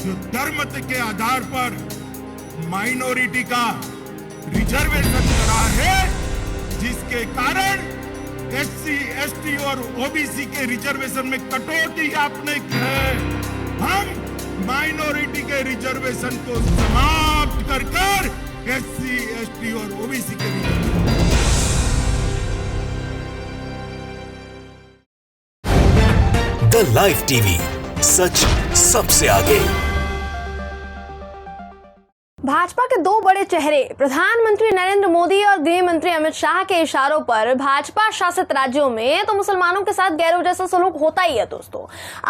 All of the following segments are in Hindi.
जो धर्म के आधार पर माइनॉरिटी का रिजर्वेशन करा है, जिसके कारण एससी, एसटी और ओबीसी के रिजर्वेशन में कटौती आपने की है। हम माइनॉरिटी के रिजर्वेशन को समाप्त कर एससी, एसटी और ओबीसी के रिजर्वेशन द लाइव टीवी, सच सबसे आगे। भाजपा के दो बड़े चेहरे प्रधानमंत्री नरेंद्र मोदी और गृह मंत्री अमित शाह के इशारों पर भाजपा शासित राज्यों में तो मुसलमानों के साथ गैरों जैसा सलूक होता ही है दोस्तों।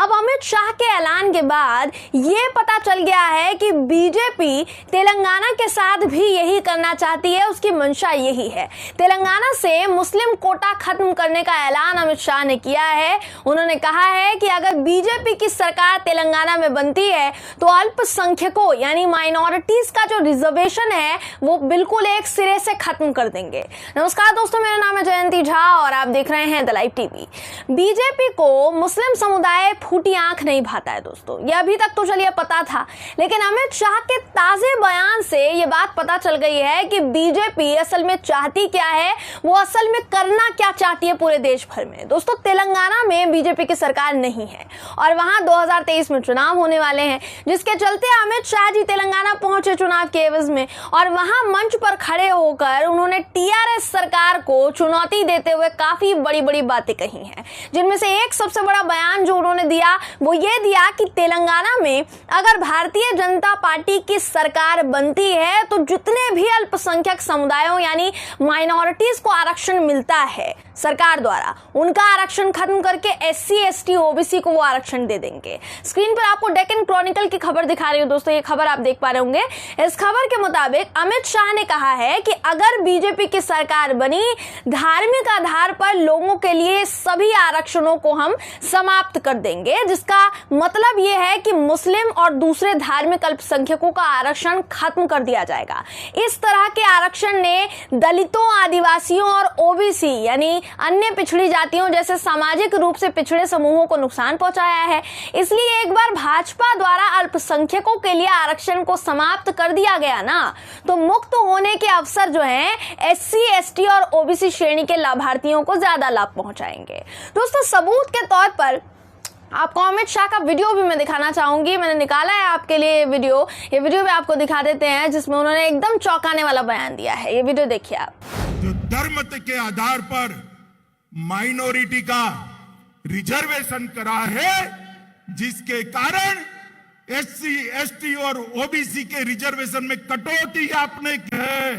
अब अमित शाह के ऐलान के बाद ये पता चल गया है कि बीजेपी तेलंगाना के साथ भी यही करना चाहती है, उसकी मंशा यही है। तेलंगाना से मुस्लिम कोटा खत्म करने का ऐलान अमित शाह ने किया है। उन्होंने कहा है कि अगर बीजेपी की सरकार तेलंगाना में बनती है तो अल्पसंख्यकों यानी माइनॉरिटीज का जो रिजर्वेशन है वो बिल्कुल एक सिरे से खत्म कर देंगे। नमस्कार दोस्तों, मेरा नाम है जयंती झा और आप देख रहे हैं द लाइव टीवी। बीजेपी को मुस्लिम समुदाय फूटी आंख नहीं भाता है दोस्तों, ये अभी तक तो चलिए पता था, लेकिन अमित शाह के ताजे बयान से ये बात पता चल गई है कि बीजेपी असल में चाहती क्या है, वो असल में करना क्या चाहती है पूरे देश भर में। दोस्तों, तेलंगाना में बीजेपी की सरकार नहीं है और वहां 2023 में चुनाव होने वाले हैं, जिसके चलते अमित शाह जी तेलंगाना पहुंचे चुनाव के एवज में और वहां मंच पर खड़े होकर उन्होंने टीआरएस सरकार को चुनौती देते हुए काफी बड़ी बड़ी बातें कही हैं, जिनमें से एक सबसे बड़ा बयान जो उन्होंने दिया वो ये दिया कि तेलंगाना में अगर भारतीय जनता पार्टी की सरकार बनती है तो जितने भी अल्पसंख्यक समुदायों यानी माइनॉरिटीज को आरक्षण मिलता है सरकार द्वारा, उनका आरक्षण खत्म करके एससी, एसटी, ओबीसी को वो आरक्षण दे देंगे। स्क्रीन पर आपको डेक्कन क्रॉनिकल की खबर दिखा रही हूं दोस्तों, ये खबर आप देख पा रहे होंगे। इस खबर के मुताबिक अमित शाह ने कहा है कि अगर बीजेपी की सरकार बनी, धार्मिक आधार पर लोगों के लिए सभी आरक्षणों को हम समाप्त कर देंगे, जिसका मतलब ये है कि मुस्लिम और दूसरे धार्मिक अल्पसंख्यकों का आरक्षण खत्म कर दिया जाएगा। इस तरह के आरक्षण ने दलितों, आदिवासियों और ओबीसी यानी अन्य पिछड़ी जातियों जैसे सामाजिक रूप से पिछड़े समूहों को नुकसान पहुंचाया है। इसलिए एक बार भाजपा द्वारा अल्पसंख्यकों के लिए आरक्षण को समाप्त कर दिया गया ना, तो मुक्त होने के अवसर जो हैं एससी, एसटी और ओबीसी श्रेणी के लाभार्थियों को ज्यादा लाभ पहुंचाएंगे। दोस्तों, सबूत के तौर पर आपको अमित शाह का वीडियो भी मैं दिखाना चाहूंगी। मैंने निकाला है आपके लिए ये वीडियो भी आपको दिखा देते हैं, जिसमें उन्होंने एकदम चौंकाने वाला बयान दिया है। ये वीडियो देखिए आप। जो धर्म के आधार पर माइनॉरिटी का रिजर्वेशन करा है, जिसके कारण एससी, एसटी और ओबीसी के रिजर्वेशन में कटौती आपने की है।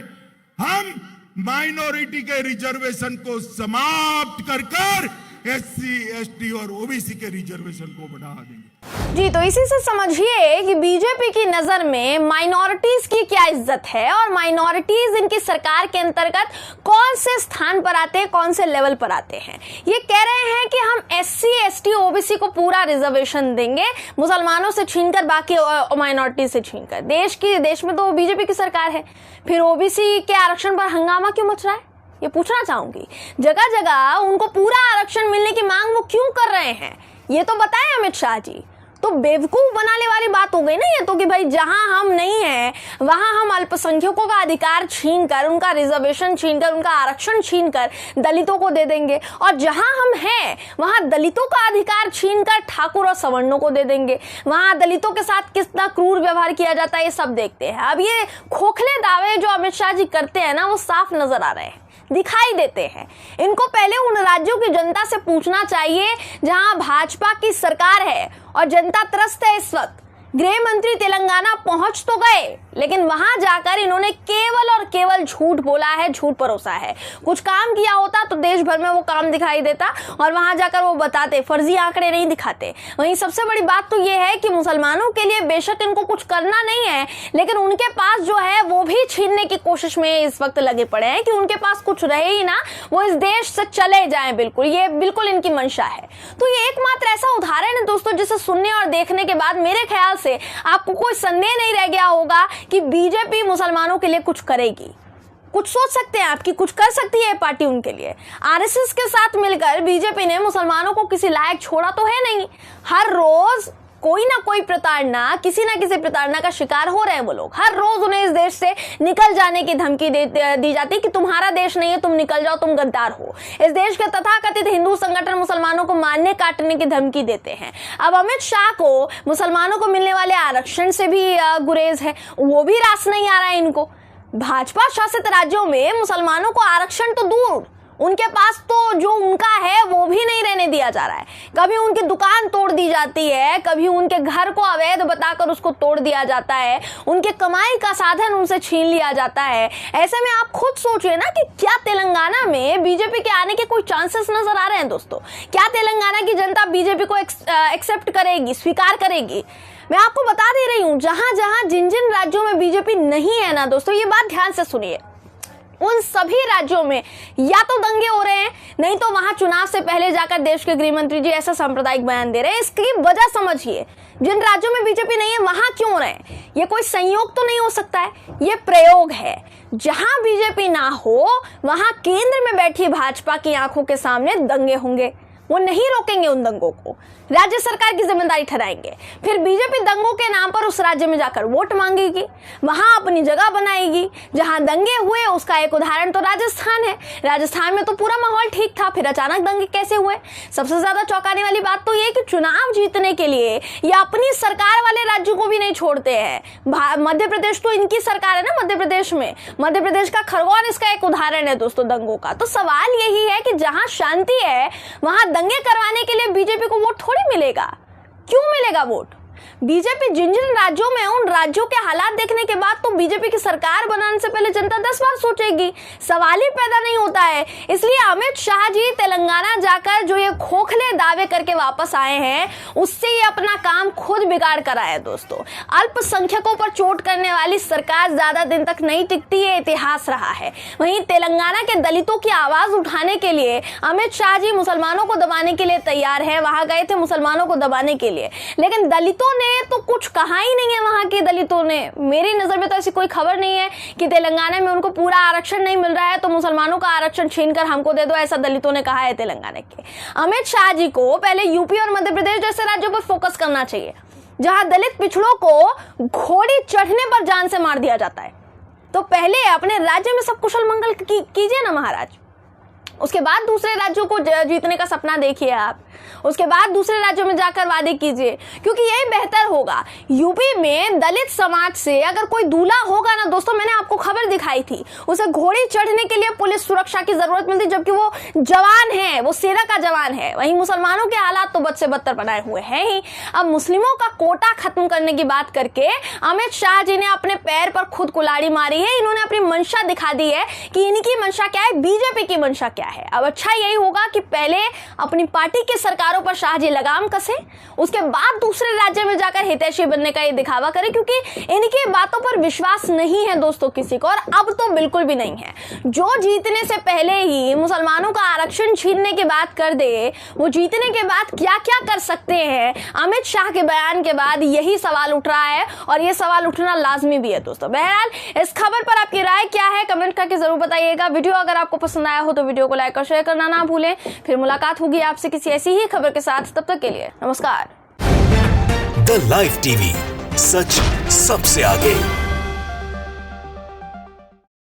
हम माइनॉरिटी के रिजर्वेशन को समाप्त कर एससी, एसटी और ओबीसी के रिजर्वेशन को बढ़ा देंगे। जी, तो इसी से समझिए कि बीजेपी की नजर में माइनॉरिटीज की क्या इज्जत है और माइनॉरिटीज इनकी सरकार के अंतर्गत कौन से स्थान पर आते हैं, कौन से लेवल पर आते हैं। ये कह रहे हैं कि हम एससी, एसटी, ओबीसी को पूरा रिजर्वेशन देंगे, मुसलमानों से छीनकर, बाकी माइनॉरिटीज से छीनकर। देश में तो बीजेपी की सरकार है, फिर ओबीसी के आरक्षण पर हंगामा क्यों मच रहा है, ये पूछना चाहूंगी। जगह जगह उनको पूरा आरक्षण मिलने की मांग वो क्यों कर रहे हैं, ये तो बताएं अमित शाह जी। तो बेवकूफ बनाने वाली बात हो गई ना ये तो, कि भाई जहां हम नहीं हैं वहां हम अल्पसंख्यकों का अधिकार छीनकर, उनका रिजर्वेशन छीनकर, उनका आरक्षण छीनकर दलितों को दे देंगे, और जहां हम हैं वहां दलितों का अधिकार छीनकर ठाकुर और सवर्णों को दे देंगे। वहां दलितों के साथ कितना क्रूर व्यवहार किया जाता है ये सब देखते हैं। अब ये खोखले दावे जो अमित शाह जी करते हैं ना, वो साफ नजर आ रहे हैं, दिखाई देते हैं। इनको पहले उन राज्यों की जनता से पूछना चाहिए जहां भाजपा की सरकार है और जनता त्रस्त है इस वक्त। गृह मंत्री तेलंगाना पहुंच तो गए, लेकिन वहां जाकर इन्होंने केवल और केवल झूठ बोला है, झूठ परोसा है। कुछ काम किया होता तो देश भर में वो काम दिखाई देता और वहां जाकर वो बताते, फर्जी आंकड़े नहीं दिखाते। वहीं सबसे बड़ी बात तो ये है कि मुसलमानों के लिए बेशक इनको कुछ करना नहीं है, लेकिन उनके पास जो है वो भी छीनने की कोशिश में इस वक्त लगे पड़े हैं कि उनके पास कुछ रहे ही ना, वो इस देश से चले जाएं। बिल्कुल, ये बिल्कुल इनकी मंशा है। तो ये एकमात्र ऐसा उदाहरण है दोस्तों, जिसे सुनने और देखने के बाद मेरे ख्याल से आपको कोई संदेह नहीं रह गया होगा कि बीजेपी मुसलमानों के लिए कुछ करेगी। कुछ सोच सकते हैं आप कि कुछ कर सकती है पार्टी उनके लिए। आरएसएस के साथ मिलकर बीजेपी ने मुसलमानों को किसी लायक छोड़ा तो है नहीं। हर रोज कोई ना कोई प्रताड़ना, किसी ना किसी प्रताड़ना का शिकार हो रहे हैं वो लोग। हर रोज उन्हें इस देश से निकल जाने की धमकी दी जाती है कि तुम्हारा देश नहीं है, तुम निकल जाओ, तुम गद्दार हो। इस देश के तथाकथित हिंदू संगठन मुसलमानों को मारने काटने की धमकी देते हैं। अब अमित शाह को मुसलमानों को मिलने वाले आरक्षण से भी गुरेज है, वो भी रास नहीं आ रहा है इनको। भाजपा शासित राज्यों में मुसलमानों को आरक्षण तो दूर, उनके पास तो जो उनका है वो भी नहीं रहने दिया जा रहा है। कभी उनकी दुकान तोड़ दी जाती है, कभी उनके घर को अवैध बताकर उसको तोड़ दिया जाता है, उनके कमाई का साधन उनसे छीन लिया जाता है। ऐसे में आप खुद सोचिए ना कि क्या तेलंगाना में बीजेपी के आने के कोई चांसेस नजर आ रहे हैं दोस्तों? क्या तेलंगाना की जनता बीजेपी को एक्सेप्ट करेगी, स्वीकार करेगी? मैं आपको बता दे रही हूं, जहां जहां जिन जिन राज्यों में बीजेपी नहीं है ना दोस्तों, ये बात ध्यान से सुनिए, उन सभी राज्यों में या तो दंगे हो रहे हैं, नहीं तो वहां चुनाव से पहले जाकर देश के गृह मंत्री जी ऐसा सांप्रदायिक बयान दे रहे हैं। इसकी वजह समझिए, जिन राज्यों में बीजेपी नहीं है वहां क्यों रहे हैं? ये कोई संयोग तो नहीं हो सकता है, ये प्रयोग है। जहां बीजेपी ना हो वहां केंद्र में बैठी भाजपा की आंखों के सामने दंगे होंगे, वो नहीं रोकेंगे उन दंगों को, राज्य सरकार की जिम्मेदारी ठहराएंगे। फिर बीजेपी दंगों के नाम पर उस राज्य में जाकर वोट मांगेगी, वहां अपनी जगह बनाएगी। जहां दंगे हुए उसका एक उदाहरण तो राजस्थान है। राजस्थान में तो पूरा माहौल ठीक था, फिर अचानक दंगे कैसे हुए? सबसे ज्यादा चौंकाने वाली बात तो ये कि चुनाव जीतने के लिए ये अपनी सरकार वाले राज्यों को भी नहीं छोड़ते हैं। मध्य प्रदेश तो इनकी सरकार है ना, मध्य प्रदेश का खरगोन इसका एक उदाहरण है दोस्तों दंगों का। तो सवाल यही है कि जहां शांति है वहां दंगे करवाने के लिए बीजेपी को वोट थोड़ी मिलेगा। क्यों मिलेगा वोट? बीजेपी जिन जिन राज्यों में, उन राज्यों के हालात देखने के बाद तो बीजेपी की सरकार बनाने से पहले जनता 10 बार सोचेगी, सवाल ही पैदा नहीं होता है। इसलिए अमित शाह जी तेलंगाना जाकर जो ये खोखले दावे करके वापस आए हैं, उससे ये अपना काम खुद बिगाड़ कर आए दोस्तों। अल्पसंख्यकों पर चोट करने वाली सरकार ज्यादा दिन तक नहीं टिकती, है इतिहास रहा है। वहीं तेलंगाना के दलितों की आवाज उठाने के लिए अमित शाह जी मुसलमानों को दबाने के लिए तैयार है। वहां गए थे मुसलमानों को दबाने के लिए, लेकिन दलितों ने तो कुछ कहा ही नहीं है। वहां के दलितों ने, मेरी नजर में तो ऐसी कोई खबर नहीं है कि तेलंगाना में उनको पूरा आरक्षण नहीं मिल रहा है तो मुसलमानों का आरक्षण छीनकर हमको दे दो, ऐसा दलितों ने कहा है तेलंगाना के। अमित शाह जी को पहले यूपी और मध्य प्रदेश जैसे राज्यों पर फोकस करना चाहिए, जहां दलित पिछड़ों को घोड़ी चढ़ने पर जान से मार दिया जाता है। तो पहले अपने राज्य में सब कुशल मंगल कीजिए ना महाराज, उसके बाद दूसरे राज्यों को जीतने का सपना देखिए आप, उसके बाद दूसरे राज्यों में जाकर वादे कीजिए, क्योंकि यही बेहतर होगा। यूपी में दलित समाज से अगर कोई दूल्हा होगा ना दोस्तों, मैंने आपको खबर दिखाई थी, उसे घोड़ी चढ़ने के लिए पुलिस सुरक्षा की जरूरत मिलती, जबकि वो जवान है, वो सेना का जवान है। वहीं मुसलमानों के हालात तो बद से बदतर बनाए हुए हैं ही। अब मुस्लिमों का कोटा खत्म करने की बात करके अमित शाह जी ने अपने पैर पर खुद कुल्हाड़ी मारी है। इन्होंने अपनी मंशा दिखा दी है कि इनकी मंशा क्या है, बीजेपी की मंशा क्या है। अब अच्छा यही होगा कि पहले अपनी पार्टी की सरकारों पर शाह जी लगाम कसे, उसके बाद दूसरे राज्य में जाकर हितैषी बनने का ये दिखावा करें, क्योंकि इनकी बातों पर विश्वास नहीं है दोस्तों किसी को, और अब तो बिल्कुल भी नहीं है। जो जीतने से पहले ही मुसलमानों का आरक्षण छीनने की बात कर दे, वो जीतने के बाद क्या क्या कर सकते हैं, अमित शाह के बयान के बाद यही सवाल उठ रहा है, और ये सवाल उठना लाजमी भी है दोस्तों। बहरहाल इस खबर पर आपकी राय क्या है कमेंट करके जरूर बताइएगा। वीडियो अगर आपको पसंद आया हो तो वीडियो को लाइक और शेयर करना ना भूलें। फिर मुलाकात होगी आपसे किसी ऐसी ही खबर के साथ, तब तक के लिए नमस्कार। द लाइव टीवी, सच सबसे आगे।